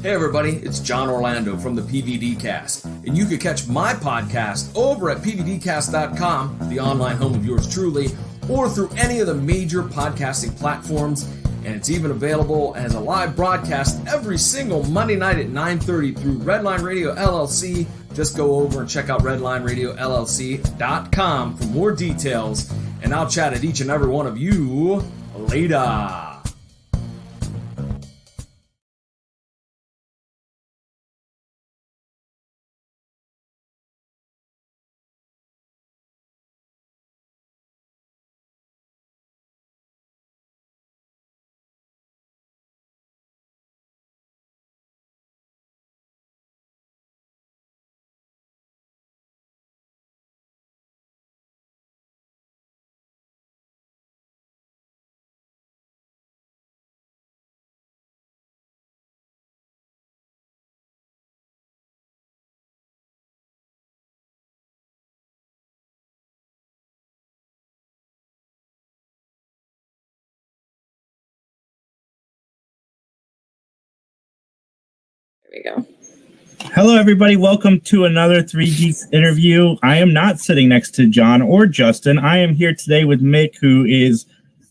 Hey everybody, it's John Orlando from the PVD Cast, and you can catch my podcast over at pvdcast.com, the online home of yours truly, or through any of the major podcasting platforms, and it's even available as a live broadcast every single Monday night at 9:30 through Redline Radio LLC. Just go over and check out redlineradiolllc.com for more details, and I'll chat at each and every one of you later. There we go. Hello, everybody. Welcome to another Three Geeks interview. I am not sitting next to John or Justin. I am here today with Mick, who is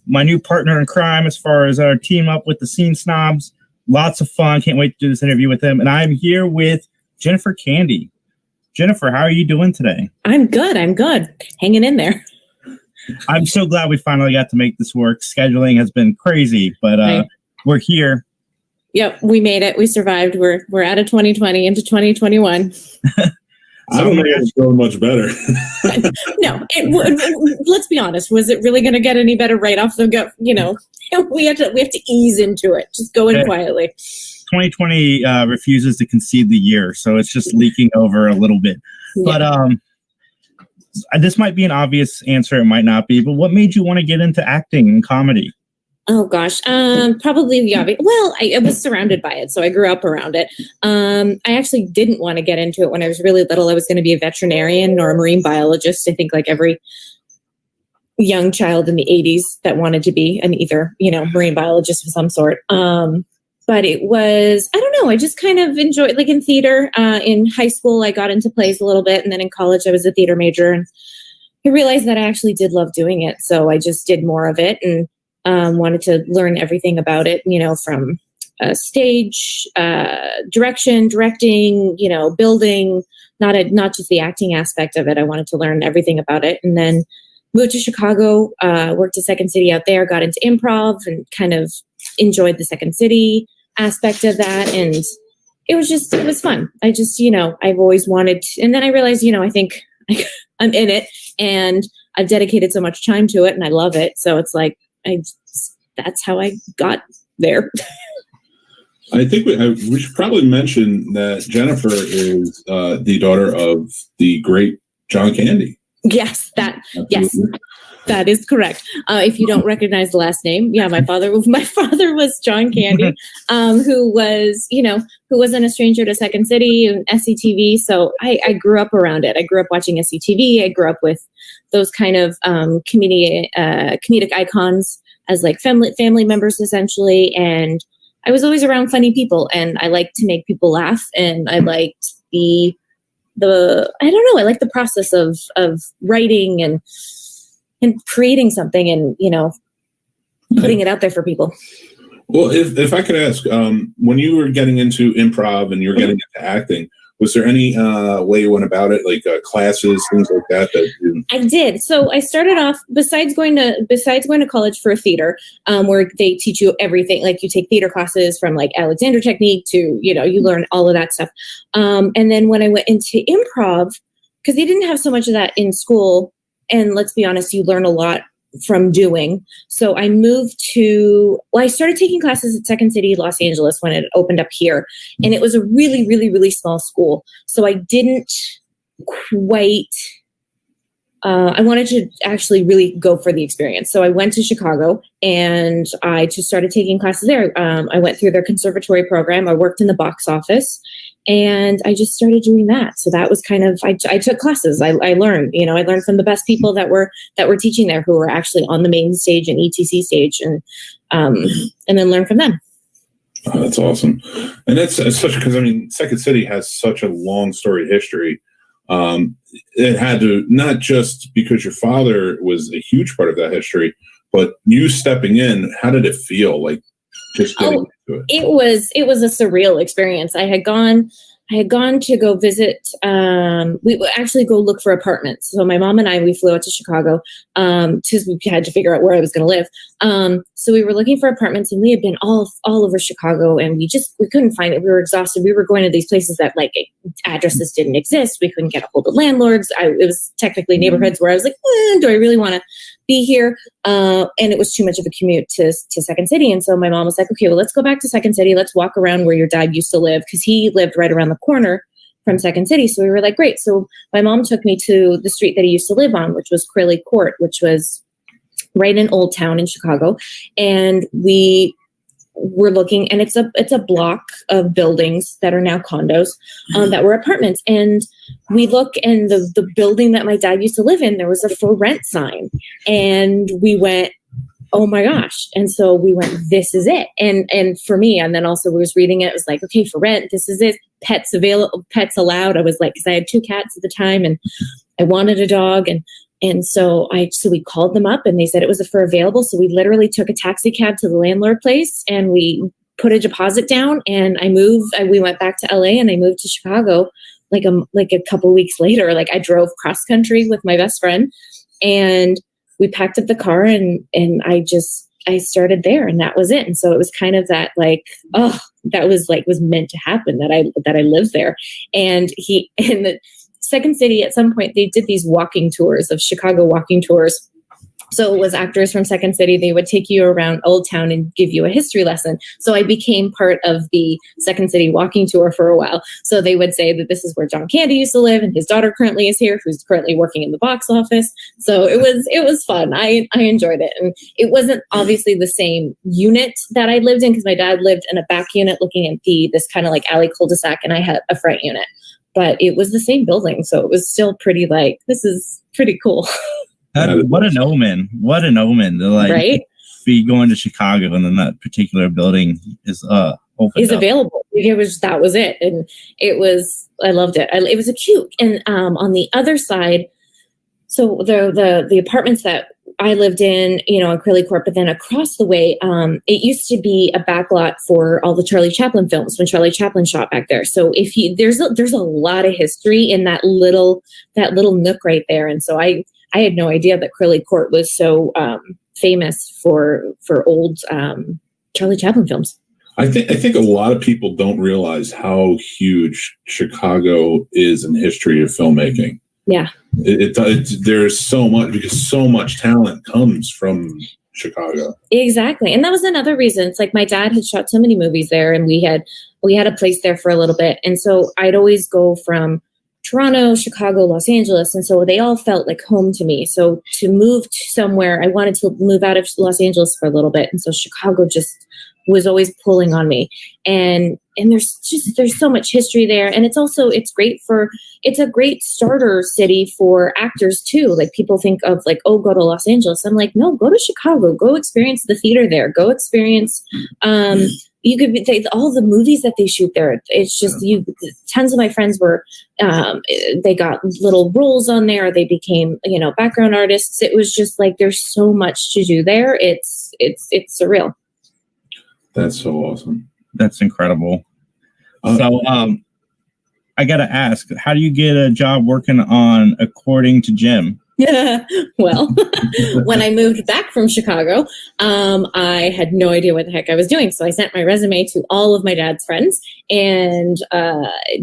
my new partner in crime as far as our team up with the Scene Snobs. Lots of fun. Can't wait to do this interview with him. And I'm here with Jennifer Candy. Jennifer, how are you doing today? I'm good. Hanging in there. I'm so glad we finally got to make this work. Scheduling has been crazy, but we're here. Yep, we made it. We survived. We're out of 2020 into 2021. I don't think it's going much better. No, let's be honest. Was it really going to get any better right off the go? You know, we have to ease into it. Just go in quietly. 2020 refuses to concede the year, so it's just leaking over a little bit. Yeah. But this might be an obvious answer. It might not be. But what made you want to get into acting and comedy? Oh gosh, probably the obvious. Well, I was surrounded by it, so I grew up around it. I actually didn't want to get into it when I was really little. I was going to be a veterinarian or a marine biologist. I think like every young child in the 80s that wanted to be an either, marine biologist of some sort. But it was, I don't know, I just kind of enjoyed, like in theater. In high school, I got into plays a little bit, and then in college, I was a theater major, and I realized that I actually did love doing it. So I just did more of it, and wanted to learn everything about it, from stage, directing, building, not just the acting aspect of it. I wanted to learn everything about it. And then moved to Chicago, worked at Second City out there, got into improv and kind of enjoyed the Second City aspect of that. And it was fun. I just, I've always wanted to, and then I realized, I think I'm in it and I've dedicated so much time to it and I love it. So it's like, that's how I got there. I think we should probably mention that Jennifer is the daughter of the great John Candy. Yes, that is correct. If you don't recognize the last name, my father was John Candy, who wasn't a stranger to Second City and SCTV. So I grew up around it. I grew up watching SCTV. I grew up with those kind of comedic icons as like family members essentially. And I was always around funny people, and I liked to make people laugh, and I liked I like the process of writing and creating something and, putting it out there for people. Well, if I could ask, when you were getting into improv and you were getting into acting, was there any way you went about it, like classes, things like that? I did. So I started off, besides going to college for a theater, where they teach you everything, like you take theater classes from like Alexander Technique to, you learn all of that stuff. And then when I went into improv, because they didn't have so much of that in school, and let's be honest, you learn a lot from doing. So I I started taking classes at Second City, Los Angeles when it opened up here. And it was a really, really, really small school. So I didn't quite, I wanted to actually really go for the experience. So I went to Chicago and I just started taking classes there. I went through their conservatory program. I worked in the box office. And I just started doing that. So that was kind of, I took classes. I learned, I learned from the best people that were teaching there, who were actually on the main stage and ETC stage, and then learned from them. Oh, that's awesome. And it's such because I mean, Second City has such a long storied history. It had to, not just because your father was a huge part of that history, but you stepping in. How did it feel like? Just getting into it. It was a surreal experience. I had gone to go visit, we would actually go look for apartments. So my mom and I, we flew out to Chicago, because we had to figure out where I was going to live. So we were looking for apartments, and we had been all over Chicago, and we couldn't find it. We were exhausted. We were going to these places that like addresses didn't exist. We couldn't get a hold of landlords. It was technically neighborhoods where I was like, do I really want to be here? And it was too much of a commute to Second City. And so my mom was like, okay, well, let's go back to Second City. Let's walk around where your dad used to live, because he lived right around the corner from Second City. So we were like, great. So my mom took me to the street that he used to live on, which was Crilly Court, which was right in Old Town in Chicago. And we were looking, and it's a block of buildings that are now condos, that were apartments. And we look, and the building that my dad used to live in, there was a for rent sign, and we went, oh my gosh. And so we went, this is it. And for me, and then also we was reading it, it was like, okay, for rent, this is it. Pets available, pets allowed. I was like, cause I had 2 cats at the time, and I wanted a dog. And so we called them up, and they said it was for available. So we literally took a taxi cab to the landlord place, and we put a deposit down, and we went back to LA, and I moved to Chicago like a couple weeks later. Like I drove cross country with my best friend, and we packed up the car, and I started there, and that was it. And so it was kind of that like, oh, that was meant to happen, that I lived there. And the Second City, at some point, they did these walking tours of Chicago, walking tours. So it was actors from Second City. They would take you around Old Town and give you a history lesson. So I became part of the Second City walking tour for a while. So they would say that this is where John Candy used to live, and his daughter currently is here, who's currently working in the box office. So it was fun. I enjoyed it. And it wasn't obviously the same unit that I lived in, because my dad lived in a back unit looking at this kind of like alley cul-de-sac, and I had a front unit. But it was the same building. So it was still pretty like, this is pretty cool. What an omen. What an omen. To like right? Be going to Chicago, and then that particular building is available. That was it. And I loved it. It was a cute. And on the other side, so the apartments that I lived in, on Crilly Court, but then across the way, it used to be a backlot for all the Charlie Chaplin films when Charlie Chaplin shot back there. So there's a lot of history in that little nook right there. And so I had no idea that Crilly Court was so famous for old Charlie Chaplin films. I think a lot of people don't realize how huge Chicago is in the history of filmmaking. Yeah. There's so much, because so much talent comes from Chicago. Exactly. And that was another reason. It's like my dad had shot so many movies there, and we had a place there for a little bit. And so I'd always go from Toronto, Chicago, Los Angeles. And so they all felt like home to me. So to move to somewhere, I wanted to move out of Los Angeles for a little bit. And so Chicago just was always pulling on me. And there's so much history there. And it's a great starter city for actors too. Like people think of like, oh, go to Los Angeles. I'm like, no, go to Chicago, go experience the theater there, go experience, all the movies that they shoot there. It's just tons of my friends were, they got little roles on there. They became, background artists. It was just like, there's so much to do there. It's surreal. That's so awesome. That's incredible. So, I got to ask, how do you get a job working on According to Jim? Yeah. Well, when I moved back from Chicago, I had no idea what the heck I was doing. So I sent my resume to all of my dad's friends, and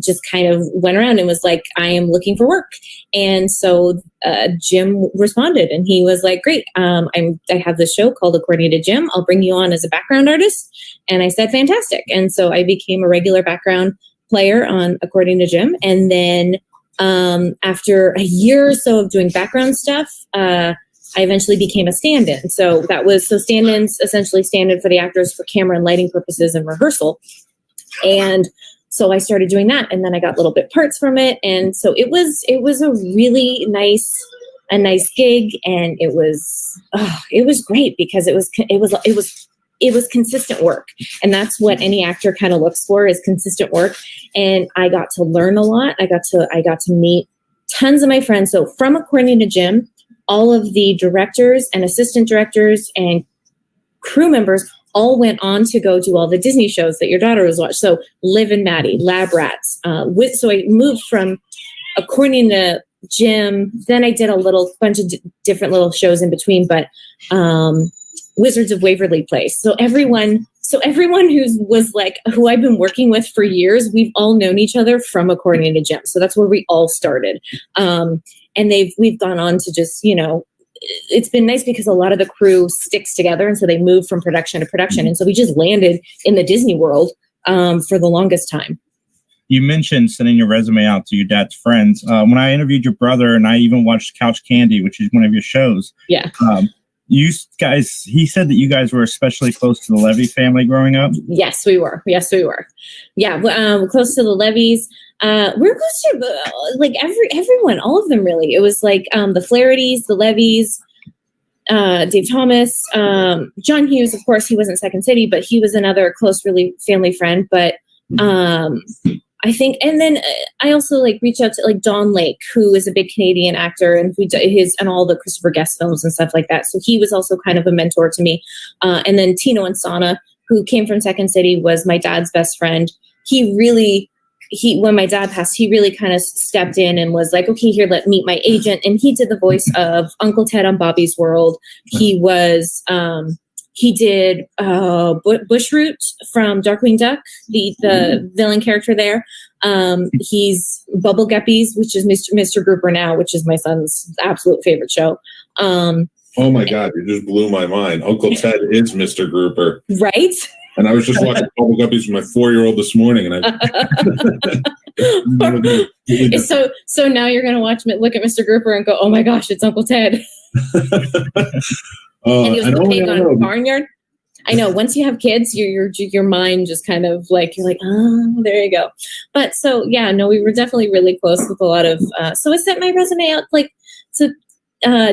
just kind of went around and was like, I am looking for work. And so Jim responded, and he was like, great. I have this show called According to Jim. I'll bring you on as a background artist. And I said, fantastic. And so I became a regular background player on According to Jim. And then after a year or so of doing background stuff, I eventually became a stand-in. So stand-ins essentially stand in for the actors for camera and lighting purposes and rehearsal. And so I started doing that, and then I got little bit parts from it. And so it was a really nice gig, and it was great because it was it was consistent work. And that's what any actor kind of looks for, is consistent work. And I got to learn a lot. I got to meet tons of my friends. So from According to Jim, all of the directors and assistant directors and crew members all went on to go do all the Disney shows that your daughter was watching. So Liv and Maddie, Lab Rats. So I moved from According to Jim, then I did a little bunch of different little shows in between, but Wizards of Waverly Place. So everyone who I've been working with for years, we've all known each other from According to Jim. So that's where we all started. And we've gone on to just, it's been nice because a lot of the crew sticks together. And so they move from production to production. And so we just landed in the Disney world for the longest time. You mentioned sending your resume out to your dad's friends. When I interviewed your brother, and I even watched Couch Candy, which is one of your shows. Yeah. You guys, he said that you guys were especially close to the Levy family growing up. Yes, we were. Yeah, close to the Levies. We're close to everyone, all of them really. It was like the Flahertys, the Levies, Dave Thomas, John Hughes. Of course, he wasn't Second City, but he was another close, really family friend. But I think, and then I also reach out to Don Lake, who is a big Canadian actor and who and all the Christopher Guest films and stuff like that. So he was also kind of a mentor to me. And then Tino Insana, who came from Second City, was my dad's best friend. When my dad passed, he really kind of stepped in and was like, okay, here, let me meet my agent. And he did the voice of Uncle Ted on Bobby's World. He was, he did Bushroot from Darkwing Duck, the villain character there. He's Bubble Guppies, which is Mr. Grouper now, which is my son's absolute favorite show. Oh my God, you just blew my mind. Uncle Ted is Mr. Grouper. Right? And I was just watching Bubble Guppies with my 4-year-old this morning, and So now you're gonna look at Mr. Grouper and go, oh my gosh, it's Uncle Ted. And he was the pig on Barnyard. I know. Once you have kids, your mind just kind of you're like, oh, there you go. But so yeah, no, we were definitely really close with a lot of. So I sent my resume out.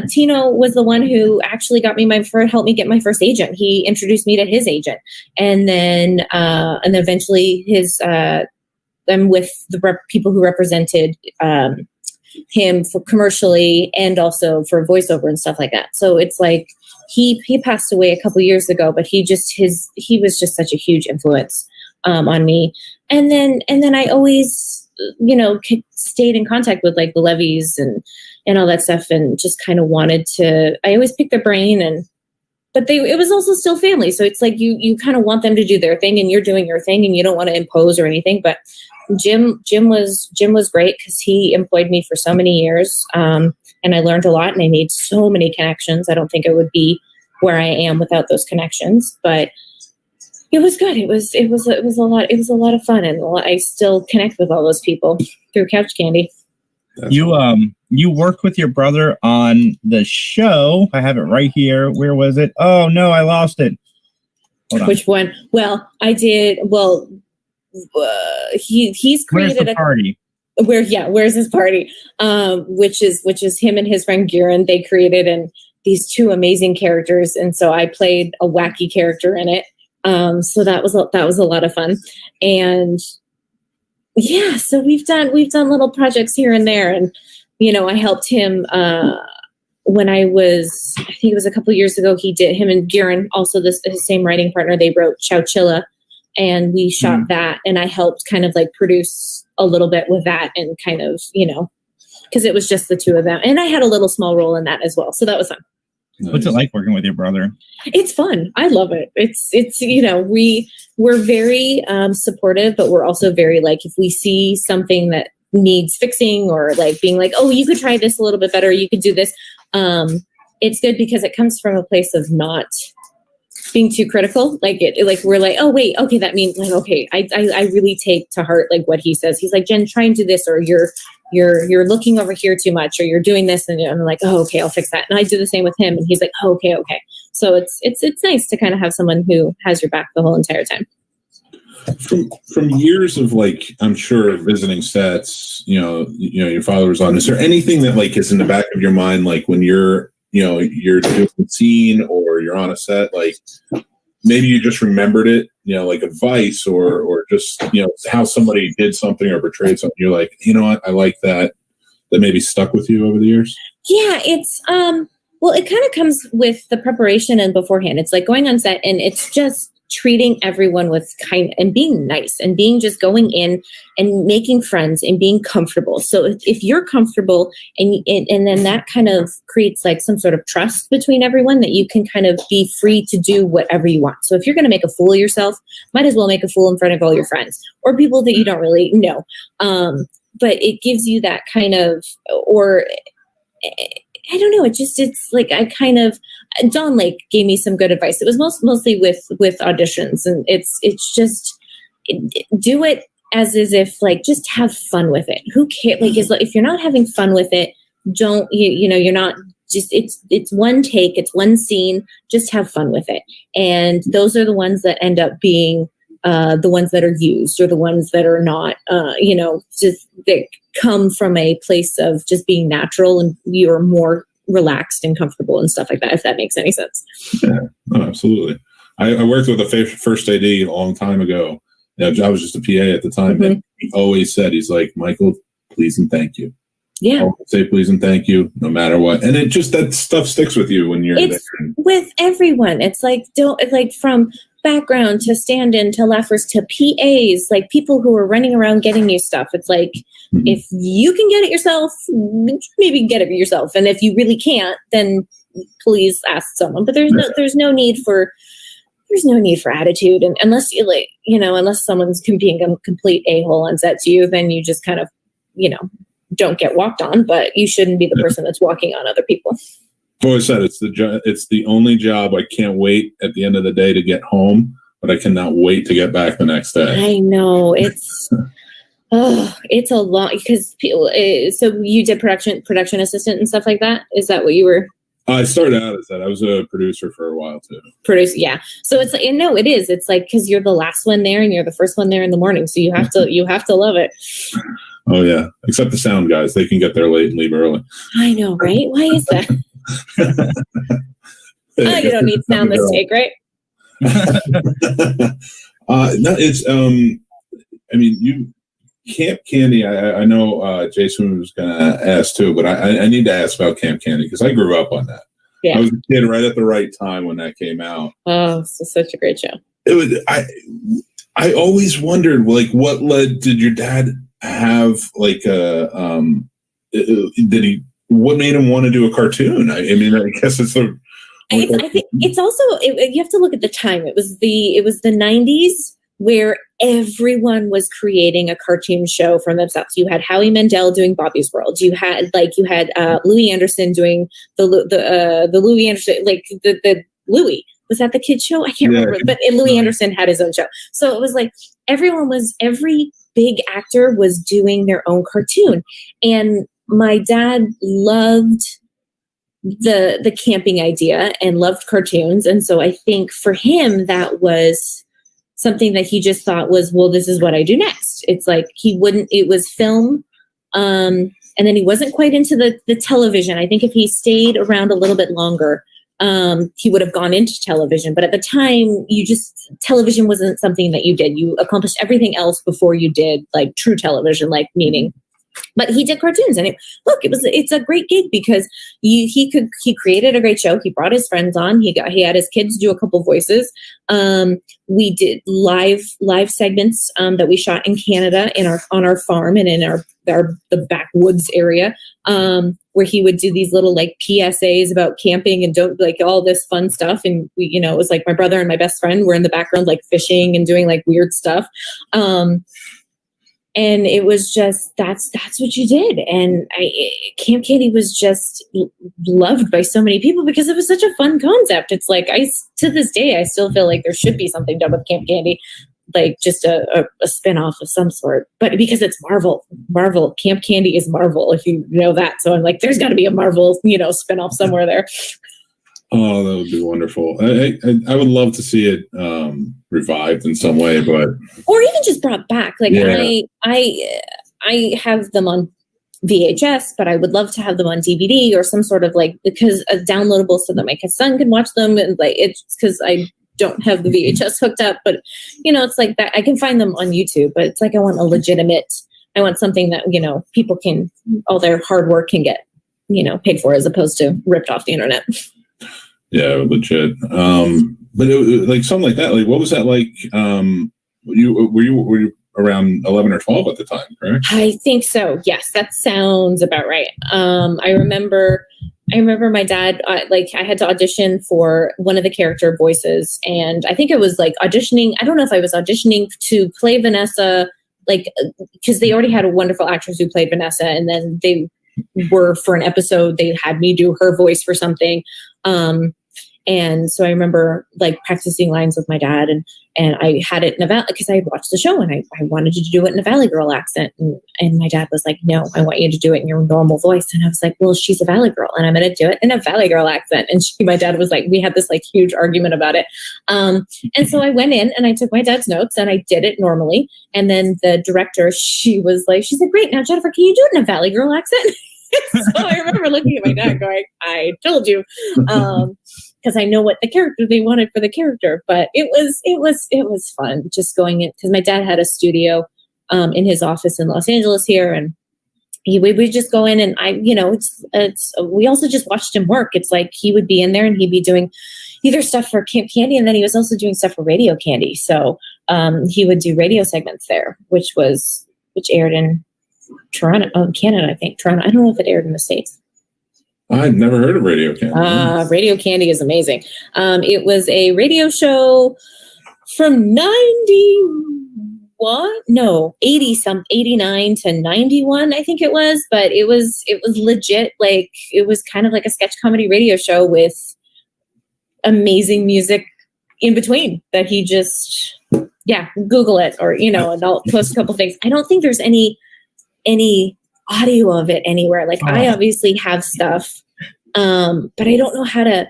Tino was the one who actually helped me get my first agent. He introduced me to his agent, and then eventually I'm with the people who represented him for commercially and also for voiceover and stuff like that. So it's he passed away a couple years ago, but he was just such a huge influence on me. And then I always, stayed in contact with the Levies and all that stuff, and just kind of I always picked their brain, but it was also still family. So it's you kind of want them to do their thing and you're doing your thing and you don't want to impose or anything. But Jim was great because he employed me for so many years. And I learned a lot and I made so many connections. I don't think I would be where I am without those connections, but it was good. It was a lot of fun. And I still connect with all those people through Couch Candy. You worked with your brother on the show. I have it right here. Where was it? Oh no, I lost it. Hold on. Which one? Well, I did. Well, he's created a party. Where's his party? Which is him and his friend Guerin. They created these two amazing characters, and so I played a wacky character in it. So that was a lot of fun, and yeah. So we've done little projects here and there, and I helped him when I think it was a couple years ago. Him and Guerin, also his same writing partner. They wrote Chowchilla. And we shot that, and I helped kind of produce a little bit with that, and kind of, because it was just the two of them. And I had a little small role in that as well. So that was fun. Nice. What's it like working with your brother? It's fun. I love it. We're very supportive, but we're also very if we see something that needs fixing or being oh, you could try this a little bit better. You could do this. It's good because it comes from a place of not being too critical. We're oh wait, okay, that means okay, I really take to heart what he says. He's Jen, try and do this, or you're looking over here too much, or you're doing this, and I'm oh, okay, I'll fix that. And I do the same with him, and he's oh, okay. So it's nice to kind of have someone who has your back the whole entire time. From years of I'm sure visiting sets, your father was on. Is there anything that is in the back of your mind when you're doing a scene or you're on a set, maybe you just remembered it, like advice or just, how somebody did something or portrayed something. You're like, you know what? I like that maybe stuck with you over the years. Yeah, it's, well, it kind of comes with the preparation and beforehand. It's like going on set and it's just treating everyone with kind and being nice and being just going in and making friends and being comfortable. So if you're comfortable and then that kind of creates like some sort of trust between everyone that you can kind of be free to do whatever you want. So if you're going to make a fool of yourself, might as well make a fool in front of all your friends or people that you don't really know. But it gives you that kind of, or I don't know. It's like John Lake gave me some good advice. It was mostly with auditions, and it's just do it as if like just have fun with it. Who cares? Like, if you're not having fun with it, don't you're not just it's one take, it's one scene. Just have fun with it, and those are the ones that end up being the ones that are used or the ones that are not. Just that come from a place of just being natural and you're more relaxed and comfortable and stuff like that, if that makes any sense. Yeah, no, absolutely. I worked with a first AD a long time ago. I was just a PA at the time, mm-hmm. and he always said, he's like, Michael, please and thank you. Yeah. Always say please and thank you, no matter what. And it just, that stuff sticks with you when you're there. With everyone. It's like, from background to stand-in to laughers to PAs, like people who are running around getting you stuff. It's like, mm-hmm. if you can get it yourself, maybe get it yourself. And if you really can't, then please ask someone. But there's no need for attitude. And unless unless someone's being a complete a-hole on set to you, then you just kind of, don't get walked on, but you shouldn't be the person that's walking on other people. I've always said it's the only job I can't wait at the end of the day to get home, but I cannot wait to get back the next day. I know it's it's a lot because people. So you did production assistant and stuff like that. Is that what you were? I started out as that. I was a producer for a while too. Yeah. So it's like, no, it is. It's like because you're the last one there and you're the first one there in the morning, so you have to love it. Oh yeah, except the sound guys, they can get there late and leave early. I know, right? Why is that? You don't need sound this take, right? No, it's Camp Candy. I know Jason was going to ask too, but I need to ask about Camp Candy because I grew up on that. Yeah. I was a kid right at the right time when that came out. Oh, it's such a great show. It was. I always wondered, like, what did your dad have? Like, what made him want to do a cartoon? I guess it's the. I think it's also you have to look at the time. It was the 90s where everyone was creating a cartoon show for themselves. You had Howie Mandel doing Bobby's World. You had Louis Anderson doing the Louis Anderson, like the Louis. Was that the kids show? I can't remember. But Louis Anderson had his own show. So it was like every big actor was doing their own cartoon. And my dad loved the camping idea and loved cartoons. And so I think for him, that was something that he just thought was, well, this is what I do next. It's like it was film. And then he wasn't quite into the television. I think if he stayed around a little bit longer, he would have gone into television. But at the time, television wasn't something that you did. You accomplished everything else before you did like true television, like meaning. But he did cartoons, and it's a great gig because he created a great show. He brought his friends on. He had his kids do a couple voices. We did live segments that we shot in Canada on our farm and in the backwoods area, where he would do these little like PSAs about camping and don't like all this fun stuff. And we, it was like my brother and my best friend were in the background like fishing and doing like weird stuff. And it was just, that's what you did. And Camp Candy was just loved by so many people because it was such a fun concept. It's like, to this day, I still feel like there should be something done with Camp Candy, like just a spin-off of some sort. But because it's Marvel, Camp Candy is Marvel, if you know that. So I'm like, there's got to be a Marvel, spin-off somewhere there. Oh, that would be wonderful. I would love to see it revived in some way, or even just brought back. Like I have them on VHS, but I would love to have them on DVD or some sort of like, because downloadable so that my son can watch them. And like, it's because don't have the VHS hooked up, but it's like that. I can find them on YouTube, but it's like I want something that, people can, all their hard work can get, paid for, as opposed to ripped off the internet. Yeah, legit. But it, like something like that, like what was that like? Were you around 11 or 12 at the time, correct? I think so. Yes, that sounds about right. I remember my dad, I had to audition for one of the character voices, and I think it was like auditioning. I don't know if I was auditioning to play Vanessa, because they already had a wonderful actress who played Vanessa, and then they were, for an episode, they had me do her voice for something. And so I remember practicing lines with my dad, and I had it in a Valley, because I watched the show and I wanted to do it in a Valley Girl accent. And my dad was like, no, I want you to do it in your normal voice. And I was like, well, she's a Valley Girl and I'm going to do it in a Valley Girl accent. And my dad was like, we had this huge argument about it. And so I went in and I took my dad's notes and I did it normally. And then the director, she said, great. Now, Jennifer, can you do it in a Valley Girl accent? So I remember looking at my dad going, I told you. Because I know what the character they wanted for the character, but it was fun just going in, because my dad had a studio in his office in Los Angeles here, and we would just go in, and we also just watched him work. It's like he would be in there and he'd be doing either stuff for Camp Candy, and then he was also doing stuff for Radio Candy. So he would do radio segments there, which aired in Toronto, Canada, I think. Toronto. I don't know if it aired in the States. I've never heard of Radio Candy. Radio Candy is amazing. It was a radio show from 89 to 91, I think it was, but it was legit. It was kind of like a sketch comedy radio show with amazing music in between that he just, Google it, or, and I'll post a couple things. I don't think there's any audio of it anywhere. I obviously have stuff, but I don't know how to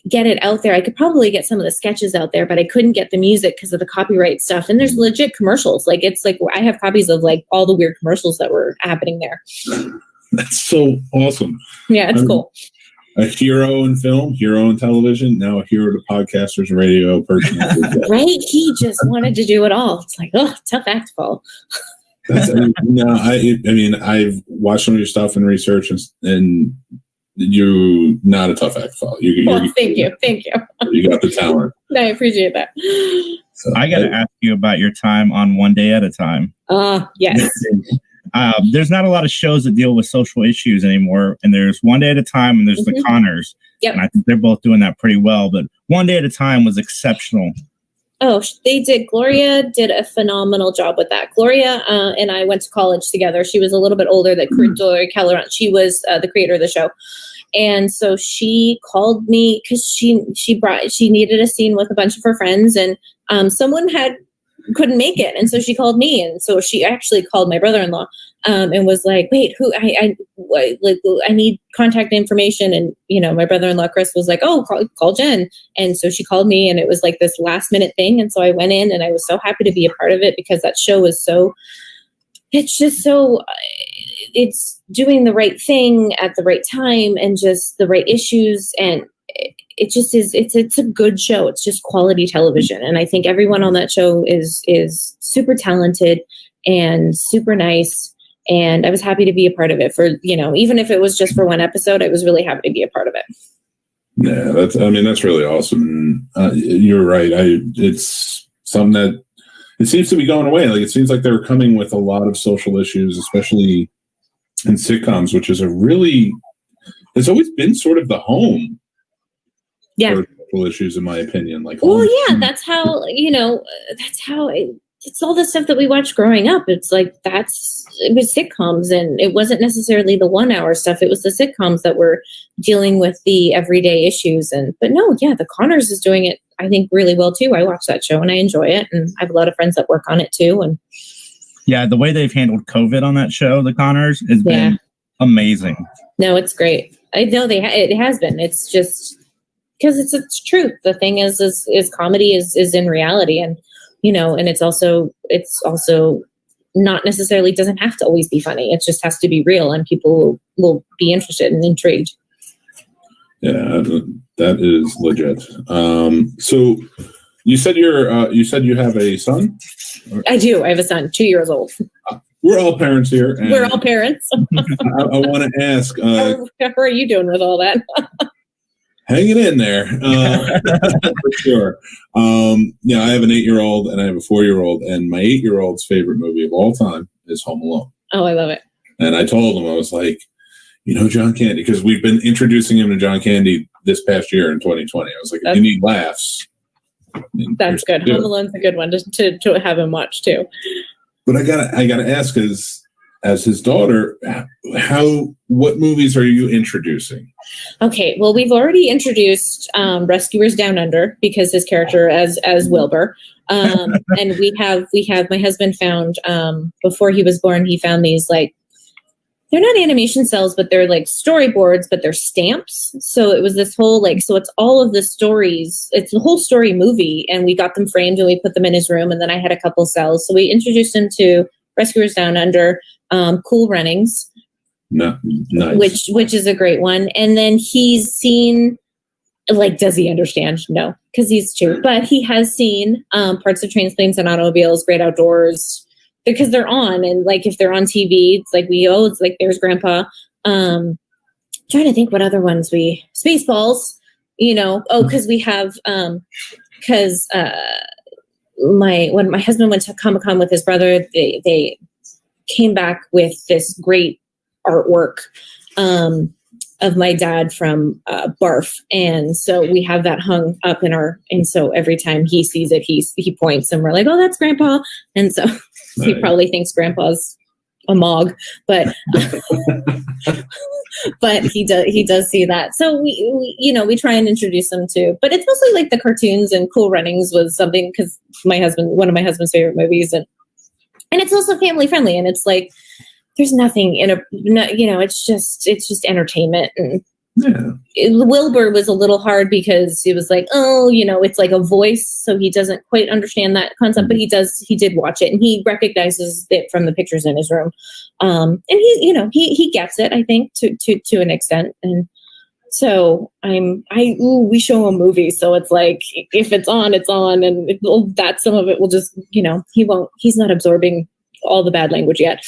get it out there. I could probably get some of the sketches out there, but I couldn't get the music because of the copyright stuff. And there's legit commercials. I have copies of all the weird commercials that were happening there. That's so awesome. Yeah, it's cool. A hero in film, hero in television, now a hero to podcasters, radio person. Right? He just wanted to do it all. It's tough act to follow. I've watched some of your stuff and research, and you're not a tough act to follow. Thank you. You got the talent. No, I appreciate that. So I got to ask you about your time on One Day at a Time. Yes. There's not a lot of shows that deal with social issues anymore, and there's One Day at a Time, and there's the Connors. Yep. And I think they're both doing that pretty well, but One Day at a Time was exceptional. Oh, they did. Gloria did a phenomenal job with that. Gloria and I went to college together. She was a little bit older than Gloria Keller. She was the creator of the show. And so she called me because she needed a scene with a bunch of her friends, and someone couldn't make it. And so she called me. And so she actually called my brother-in-law and was like, wait, who I need contact information. And, my brother-in-law, Chris, was like, oh, call Jen. And so she called me, and it was this last minute thing. And so I went in, and I was so happy to be a part of it, because that show was it's doing the right thing at the right time, and just the right issues. And it just is, it's a good show. It's just quality television. And I think everyone on that show is super talented and super nice. And I was happy to be a part of it for, even if it was just for one episode, I was really happy to be a part of it. Yeah, that's really awesome. You're right. It's something that it seems to be going away. It seems like they're coming with a lot of social issues, especially in sitcoms, which is it's always been sort of the home. Yeah. For social issues, in my opinion. That's how, it's all the stuff that we watched growing up. It was sitcoms, and it wasn't necessarily the 1 hour stuff. It was the sitcoms that were dealing with the everyday issues. The Connors is doing it, I think, really well too. I watch that show and I enjoy it, and I have a lot of friends that work on it too. And yeah, the way they've handled COVID on that show, the Connors, has been amazing. No, it's great. I know it has been. It's just because it's truth. The thing is comedy is in reality, and and it's also not necessarily, doesn't have to always be funny. It just has to be real, and people will be interested and intrigued. Yeah, that is legit. So you said you have a son? I do. I have a son, 2 years old. We're all parents here. And we're all parents. I want to ask, how are you doing with all that? hanging in there, for sure. Yeah, I have an 8-year-old and I have a 4-year-old, and my 8-year-old's favorite movie of all time is Home Alone. Oh, I love it. And I told him, I was like, John Candy, because we've been introducing him to John Candy this past year in 2020. I was like, if you need laughs. That's good. Home Alone's a good one to have him watch too. But I gotta ask, as his daughter, what movies are you introducing? Okay, well, we've already introduced Rescuers Down Under, because his character as Wilbur, and we have my husband found before he was born, he found these, like, they're not animation cells, but they're like storyboards, but they're stamps. So it was this whole, like, so it's all of the stories. It's the whole story movie, and we got them framed and we put them in his room. And then I had a couple cells. So we introduced him to Rescuers Down Under, Cool Runnings, no, nice. which is a great one. And then he's seen, like, does he understand? No, because he's 2. But he has seen parts of Trains, Planes, and Automobiles, Great Outdoors, because they're on, and like if they're on TV, it's like it's like there's Grandpa. Trying to think what other ones Spaceballs, because we have when my husband went to Comic-Con with his brother, they came back with this great artwork of my dad from Barf, and so we have that hung up and so every time he sees it, he points, and we're like, oh, that's Grandpa, and so. He probably thinks Grandpa's a mog, but but he does see that. So we try and introduce them to, but it's mostly like the cartoons, and Cool Runnings was something because one of my husband's favorite movies, and it's also family friendly, and it's like there's nothing it's just entertainment. And Wilbur was a little hard because he was like, it's like a voice, so he doesn't quite understand that concept, but he did watch it, and he recognizes it from the pictures in his room, and he gets it, I think, to an extent. And so we show him movies, so it's like if it's on, it's on, and that some of it will just he's not absorbing all the bad language yet.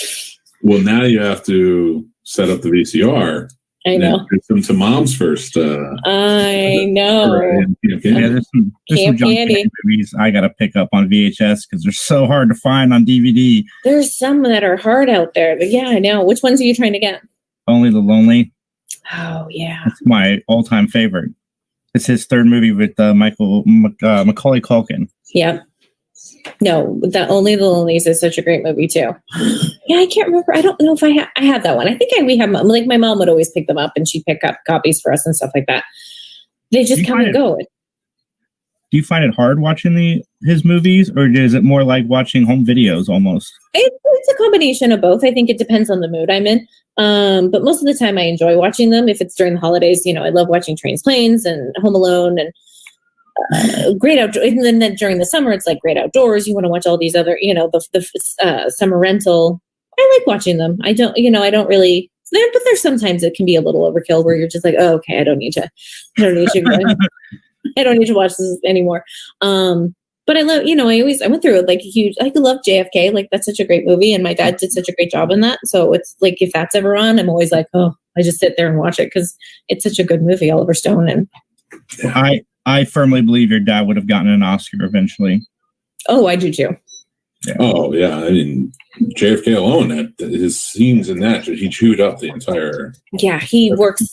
Well, now you have to set up the VCR. I know. Them to mom's first. I know. There's some John Candy movies I gotta pick up on VHS because they're so hard to find on DVD. There's some that are hard out there, but yeah, I know. Which ones are you trying to get? Only the Lonely. Oh yeah, it's my all-time favorite. It's his third movie with Macaulay Culkin. Yep. No, Only the Lonelies is such a great movie too. Yeah, I can't remember. I don't know if I have that one. I think we have, like, my mom would always pick them up, and she'd pick up copies for us and stuff like that. They just come and go. Do you find it hard watching his movies, or is it more like watching home videos almost? It's a combination of both. I think it depends on the mood I'm in. But most of the time I enjoy watching them. If it's during the holidays, I love watching Trains, Planes, and Home Alone, and Great Outdoors. And then during the summer, it's like Great Outdoors. You want to watch all these other, the summer rental. I like watching them. I don't really. But there's sometimes it can be a little overkill where you're just like, oh, okay, I don't need to watch this anymore. But I love, I went through it like a huge. I love JFK. Like, that's such a great movie, and my dad did such a great job in that. So it's like if that's ever on, I'm always like, oh, I just sit there and watch it because it's such a good movie. Oliver Stone. And I firmly believe your dad would have gotten an Oscar eventually. Oh, I do too. Yeah. Oh yeah, I mean JFK alone, his scenes in that, he chewed up the entire. Yeah, he works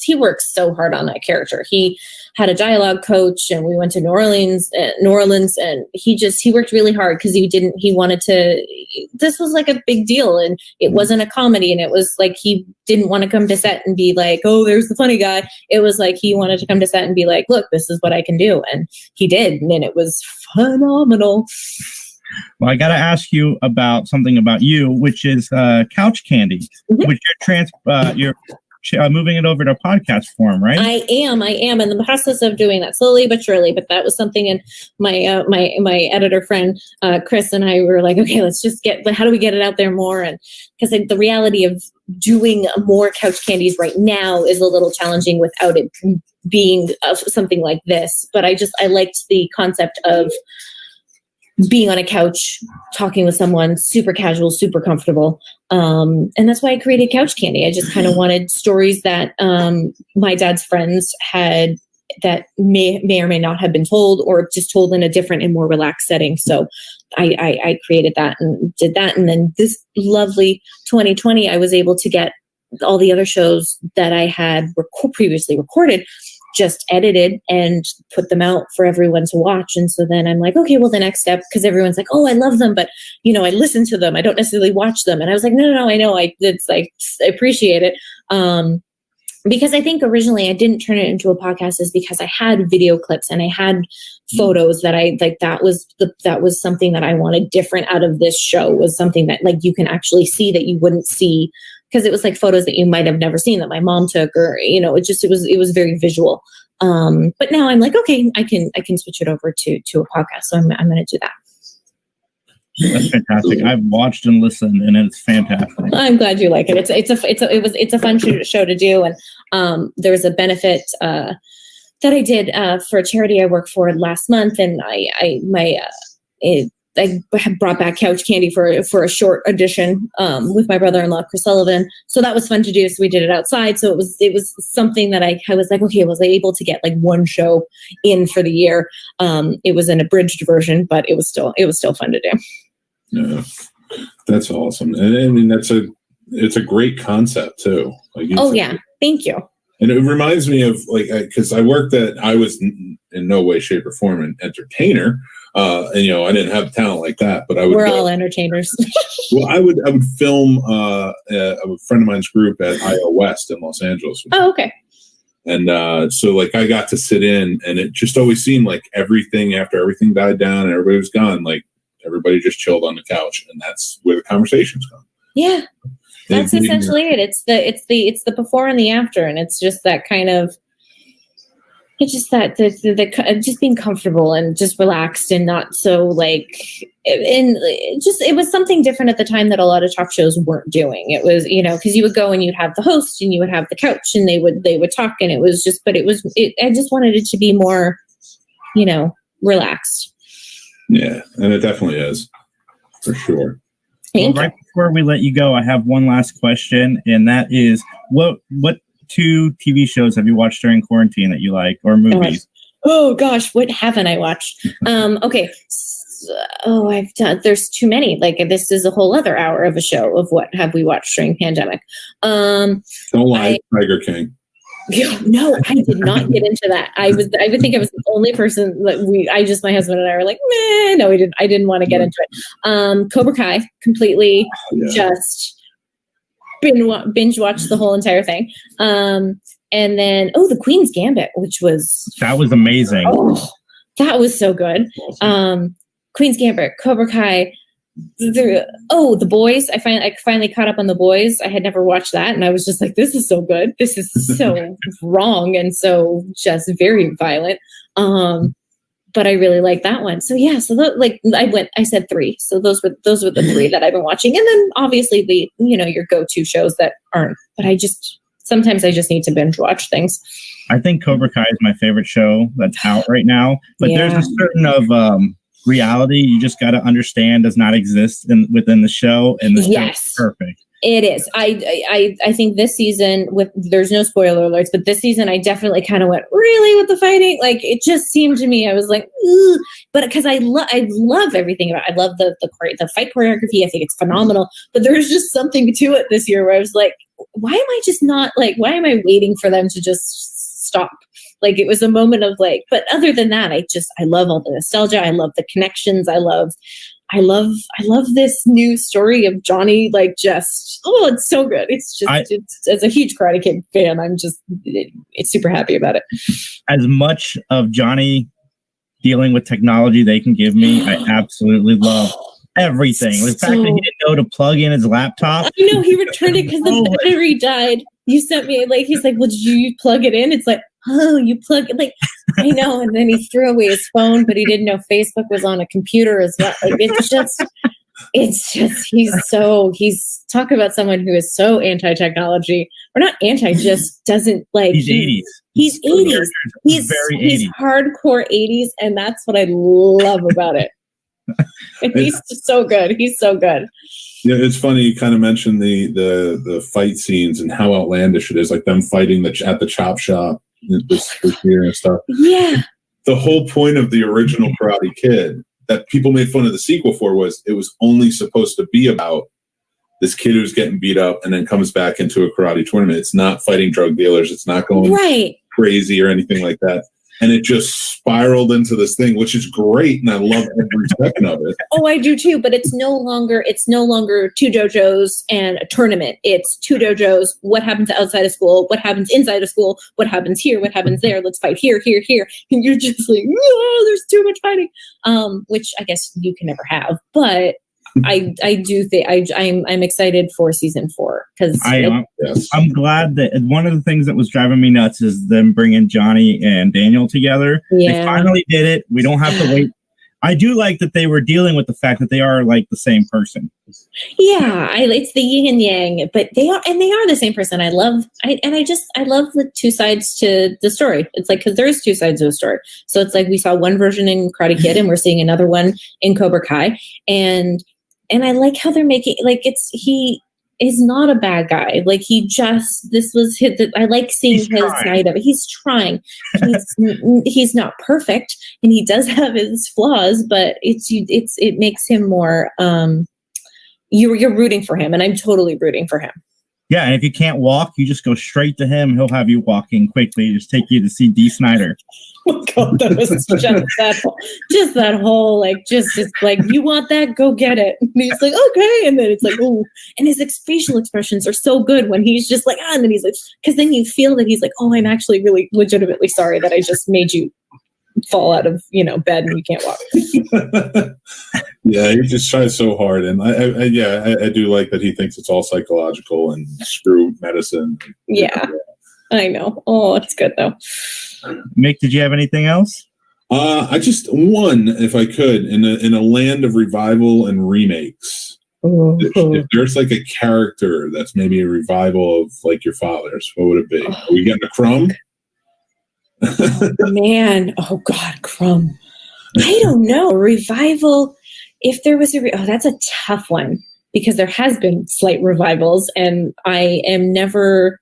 so hard on that character. He had a dialogue coach, and we went to New Orleans, and he worked really hard because he wanted to. This was like a big deal, and it wasn't a comedy, and it was like he didn't want to come to set and be like, oh, there's the funny guy. It was like he wanted to come to set and be like, look, this is what I can do, and he did, and it was phenomenal. Well, I got to ask you about something about you, which is couch candy, which you're moving it over to podcast form, right? I am in the process of doing that slowly but surely. But that was something, and my my editor friend Chris and I were like, okay, let's just how do we get it out there more? And because the reality of doing more couch candies right now is a little challenging without it being something like this, but I liked the concept of being on a couch, talking with someone, super casual, super comfortable. And that's why I created Couch Candy. I just kind of wanted stories that my dad's friends had that may or may not have been told, or just told in a different and more relaxed setting. So I created that and did that. And then this lovely 2020, I was able to get all the other shows that I had previously recorded, just edited and put them out for everyone to watch. And so then I'm like, okay, well, the next step, because everyone's like, oh, I love them, but I listen to them, I don't necessarily watch them. And I was like, no, I know, it's like, I appreciate it. Because I think originally I didn't turn it into a podcast is because I had video clips and I had photos that I like, that was something that I wanted different out of this show, was something that like you can actually see that you wouldn't see, because it was like photos that you might have never seen that my mom took, or it was very visual. But now I'm like, okay, I can switch it over to a podcast. So I'm going to do that. That's fantastic. I've watched and listened, and it's fantastic. I'm glad you like it. It's a fun show to do, and there was a benefit that I did for a charity I work for last month, and I brought back Couch Candy for a short audition with my brother-in-law Chris Sullivan. So that was fun to do. So we did it outside. So it was something that I was like, okay, was I able to get like one show in for the year? It was an abridged version, but it was still fun to do. Yeah, that's awesome. And I mean, it's a great concept too. Like, yeah, thank you. And it reminds me of like, because I was in no way, shape, or form an entertainer. And I didn't have talent like that, but we're all entertainers. Well, I would film a friend of mine's group at IO West in Los Angeles. Oh, okay. And so like I got to sit in, and it just always seemed like after everything died down and everybody was gone, like everybody just chilled on the couch, and that's where the conversations go. Yeah. That's essentially it. It's the before and the after, and it's just that kind of, it's just that the just being comfortable and just relaxed and not so like, it was something different at the time that a lot of talk shows weren't doing. It was, because you would go and you'd have the host and you would have the couch and they would talk, and it was just, but I just wanted it to be more, relaxed. Yeah, and it definitely is, for sure. Right before we let you go, I have one last question, and that is, what 2 TV shows have you watched during quarantine that you like, or movies? Oh gosh, what haven't I watched? Okay. There's too many. Like, this is a whole other hour of a show of what have we watched during pandemic. Don't lie, Tiger King. No, I did not get into that. I would think I was the only person that my husband and I were like, meh, no, I didn't want to get into it. Cobra Kai, completely just binge watched the whole entire thing. And then, the Queen's Gambit, that was amazing. Oh, that was so good. Queen's Gambit, Cobra Kai, The Boys. I finally caught up on The Boys. I had never watched that, and I was just like, this is so good. This is so wrong and so just very violent. But I really like that one. So yeah, I said 3. So those were the 3 that I've been watching. And then obviously the your go-to shows that aren't, but sometimes I just need to binge watch things. I think Cobra Kai is my favorite show that's out right now, but there's a certain of reality you just got to understand does not exist within the show, and the show is perfect. It is. I think this season, there's no spoiler alerts, but this season I definitely kind of went, really, with the fighting? Like, it just seemed to me, I was like, ugh. But because I love everything about it. I love the fight choreography. I think it's phenomenal. But there's just something to it this year where I was like, why am I just not why am I waiting for them to just stop? Like, it was a moment of but other than that, I love all the nostalgia. I love the connections. I love this new story of Johnny. It's so good. It's just, as a huge Karate Kid fan, it's super happy about it. As much of Johnny dealing with technology they can give me, I absolutely love everything. The fact that he didn't know to plug in his laptop. I know, he returned it because the battery died. You sent me, he's like, well, did you plug it in? It's like, oh, you plug it, I know. And then he threw away his phone, but he didn't know Facebook was on a computer as well. He's talk about someone who is so anti-technology, or not anti, just doesn't He's 80s. He's 80s. He's very he's 80s. hardcore 80s, and that's what I love about it. And he's so good. He's so good. Yeah, it's funny. You kind of mentioned the fight scenes and how outlandish it is, like them fighting at the chop shop this year and stuff. Yeah. The whole point of the original Karate Kid that people made fun of the sequel for was it was only supposed to be about this kid who's getting beat up and then comes back into a karate tournament. It's not fighting drug dealers. It's not going crazy or anything like that. And it just spiraled into this thing, which is great, and I love every second of it. Oh, I do too. But it's no longer two dojos and a tournament. It's two dojos. What happens outside of school? What happens inside of school? What happens here? What happens there? Let's fight here, here, here. And you're just like, oh, there's too much fighting. Which I guess you can never have. But I do think I'm excited for season 4 because I'm glad that one of the things that was driving me nuts is them bringing Johnny and Daniel together. Yeah. They finally did it. We don't have to wait. I do like that they were dealing with the fact that they are like the same person. Yeah, it's the yin and yang, but they are the same person. I love the two sides to the story. It's like, because there's two sides of the story. So it's like we saw one version in Karate Kid and we're seeing another one in Cobra Kai, and I like how they're making, like, he is not a bad guy. Like, this was his, I like seeing his side of it. He's trying. He's not perfect, and he does have his flaws, but it makes him more, you're rooting for him, and I'm totally rooting for him. Yeah, and if you can't walk, you just go straight to him. He'll have you walking quickly. Just take you to see D. Snyder. Oh God, that was just that whole like you want that, go get it. And he's like, okay, and then it's like, oh, and his facial expressions are so good when he's just like, and then he's like, because then you feel that he's like, oh, I'm actually really legitimately sorry that I just made you fall out of bed and you can't walk. Yeah, he just tries so hard, and I do like that he thinks it's all psychological and screw medicine. Yeah, I know. Oh, it's good though. Mick, did you have anything else? I just one, if I could, in a land of revival and remakes. If there's like a character that's maybe a revival of like your father's, what would it be? Are we getting a Crumb? Man, oh God, Crumb. I don't know. Revival. If there was that's a tough one because there has been slight revivals, and I am never.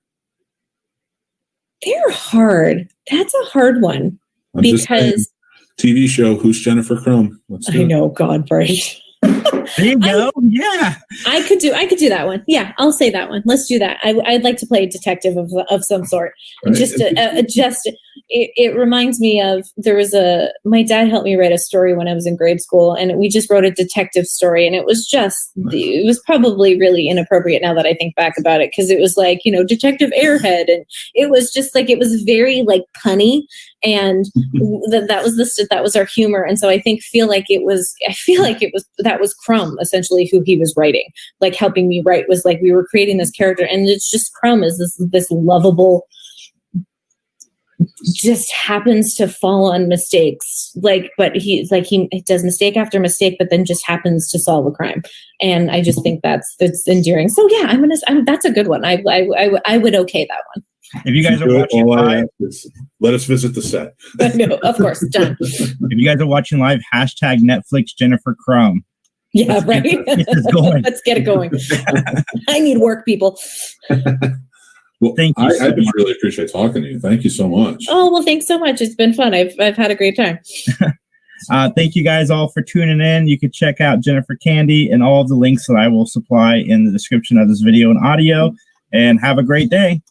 They're hard. That's a hard one because TV show. Who's Jennifer Crumb? I know, God, right. There you go. Yeah, I could do that one. Yeah, I'll say that one. Let's do that. I'd like to play a detective of some sort. Right. It reminds me of my dad helped me write a story when I was in grade school, and we just wrote a detective story, and it was probably really inappropriate now that I think back about it, because it was like, Detective Airhead, and it was just like, it was very like punny, and that was our humor. And so I feel like that was Crumb, essentially, who he was writing, like helping me write, was like we were creating this character, and it's just Crumb is this lovable, just happens to fall on mistakes, but he does mistake after mistake, but then just happens to solve a crime, and I just think that's endearing. So yeah, that's a good one. I would okay that one. If you guys are watching live, let us visit the set. No, of course, done. If you guys are watching live, hashtag Netflix Jennifer Crumb. Yeah, right. Let's get it going. I need work, people. Well, thank you. I just really appreciate talking to you. Thank you so much. Oh, well, thanks so much. It's been fun. I've had a great time. Thank you guys all for tuning in. You can check out Jennifer Candy and all of the links that I will supply in the description of this video and audio. And have a great day.